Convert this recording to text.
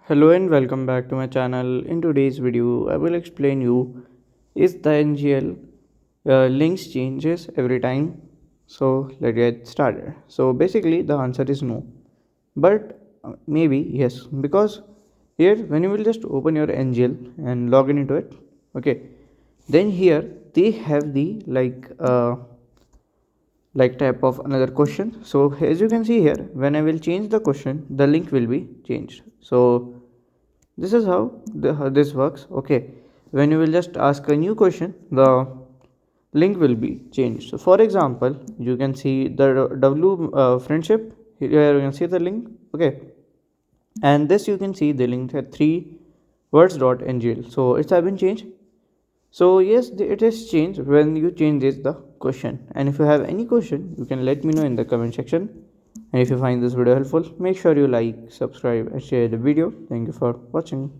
Hello and welcome back to my channel. In today's video, I will explain you is the NGL links changes every time. So let's get started. So basically the answer is no, but maybe yes, because here when you will just open your NGL and log in into it, okay, then here they have the like type of another question. So as you can see here, when I will change the question, the link will be changed. So this is how this works. Okay, when you will just ask a new question, the link will be changed. So for example, you can see the w friendship. Here you can see the link. Okay, and this you can see the link at 3 words.ngl. So it's have been changed. So yes, it is changed when you change this the question. And if you have any question, you can let me know in the comment section. And if you find this video helpful, make sure you like, subscribe and share the video. Thank you for watching.